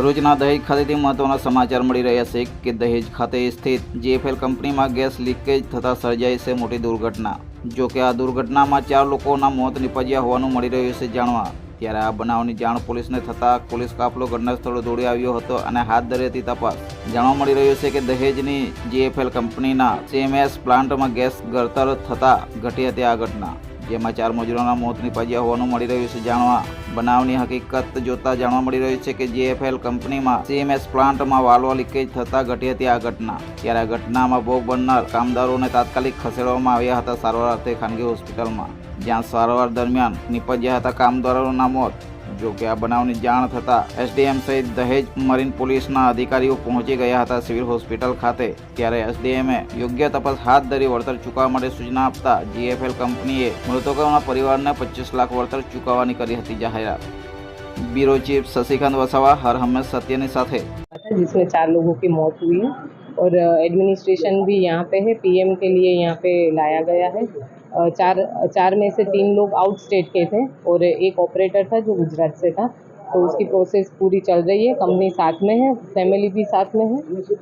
ભરૂચના દહેજ ખાતેથી મહત્વના સમાચાર મળી રહ્યા છે કે દહેજ ખાતે સ્થિત JFL કંપનીમાં ગેસ લીકેજ થતાં સર્જાઈ છે મોટી દુર્ઘટના। જો કે આ દુર્ઘટનામાં 4 લોકોના મોત નિપજ્યા હોવાનું મળી રહ્યું છે જાણવા। ત્યારે આ બનાવની જાણ પોલીસને થતાં પોલીસ કાફલો ઘટના સ્થળે દોડી આવ્યો હતો અને હાથ ધરી હતી તપાસ। જાણવા મળી રહ્યું છે કે દહેજની JFL કંપનીના CMS પ્લાન્ટમાં ગેસ ગળતર થતાં ઘટી હતી આ ઘટના, જેમાં 4 મજૂરોના મોત નિપજ્યા હોવાનું મળી રહ્યું છે જાણવા। બનાવની હકીકત જોતા જાણવા મળી રહ્યું છે કે JFL કંપનીમાં CMS પ્લાન્ટમાં વાલ્વ લીકેજ થતાં ઘટી હતી આ ઘટના। ત્યારે આ ઘટનામાં ભોગ બનનાર કામદારોને તાત્કાલિક ખસેડવામાં આવ્યા હતા સારવાર અર્થે ખાનગી હોસ્પિટલમાં, જ્યાં સારવાર દરમિયાન નિપજ્યા હતા કામદારોના મોત। જો કે આ બનાવની જાણ થતાં SDM સહિત દહેજ મરીન પોલીસના અધિકારીઓ પહોંચી ગયા હતા સિવિલ હોસ્પિટલ ખાતે। ત્યારે SDMએ યોગ્ય તપાસ હાથ ધરી વળતર ચૂકવવા માટે સૂચના આપતા JFL કંપનીએ મૃતકોના પરિવારને 25 લાખ વળતર ચૂકવવાની કરી હતી જાહેરાત। ब्यूरो चीफ शशिकांत वसावा हर हमेशा सत्यनी साथे, जिसमें 4 लोगों की मौत हुई है और एडमिनिस्ट्रेशन भी यहाँ पे है। PM के लिए यहाँ पे लाया गया है। चार में से 3 लोग आउट स्टेट के थे और एक ऑपरेटर था जो गुजरात से था। तो उसकी प्रोसेस पूरी चल रही है। कंपनी साथ में है, फैमिली भी साथ में है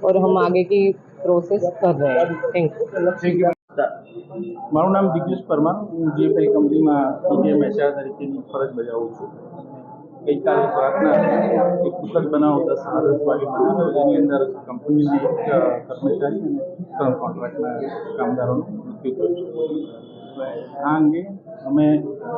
और हम आगे की प्रोसेस कर रहे हैं। Thank you. મારું નામ દિગ્નેશ પરમાર, હું JFL કંપનીમાં PGM HR તરીકેની ફરજ બજાવું છું। ગઈકાલે રાતના એક દુઃખદ બનાવ 10 વાગે બન્યો, જેની અંદર કંપનીના એક કર્મચારી અને 3 કોન્ટ્રાક્ટના કામદારોનું મૃત્યુ થયું છે। આ અંગે અમે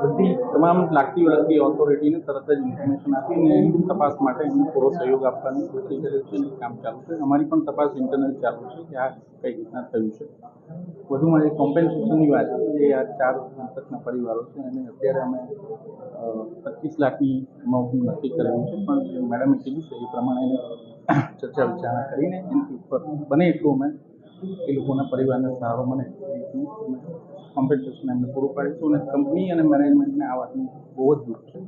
બધી તમામ લાગતી વળગતી ઓથોરિટીને તરત જ ઇન્ફોર્મેશન આપીને તપાસ માટે એમને પૂરો સહયોગ આપવાની કોશિશ કરી છે। કામ ચાલુ છે, અમારી પણ તપાસ ઇન્ટરનલ ચાલુ છે કે આ કઈ રીતના થયું છે। વધુમાં જે કોમ્પેન્સેશનની વાત છે, જે આ 4 મૃતકના પરિવારો છે એને અત્યારે અમે 25 લાખની અમાઉન્ટ નક્કી કરેલું છે, પણ મેડમે કીધું છે એ પ્રમાણે એને ચર્ચા વિચારણા કરીને એનાથી ઉપર બને એટલું અમે એ લોકોના પરિવારને સહારો મળે એ રીતનું અમે કોમ્પેન્સેશન એમને પૂરું પાડીશું। અને કંપની અને મેનેજમેન્ટને આ વાતનું બહુ જ દુઃખ છે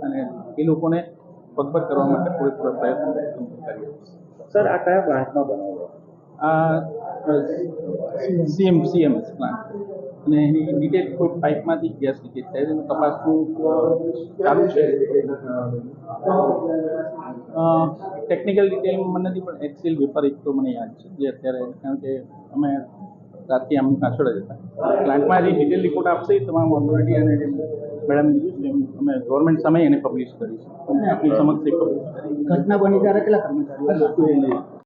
અને એ લોકોને પગભર કરવા માટે પૂરેપૂરા પ્રયત્નો કરીએ। સર, આ કયા પ્લાન્ટમાં બનાવો? આ CMS પ્લાન્ટ અને એની ડિટેલ કોઈ પાઇપમાંથી ગેસ લીકેજ થાય છે, તપાસનું ચાલુ છે। ટેકનિકલ ડિટેલમાં મને નથી, પણ એક્સેલ વેપાર એક તો મને યાદ છે, જે અત્યારે કારણ કે અમે રાતથી આમની પાછળ જ હતા। પ્લાન્ટમાં જે ડિટેલ રિપોર્ટ આપશે એ તમામ ઓથોરિટી અને મેડમ કીધું છે અમે ગવર્મેન્ટ સામે એને પબ્લિશ કરીશું, આપણી સમક્ષ પબ્લિશ કરી। ઘટના બની ત્યારે કેટલા કર્મચારીઓ?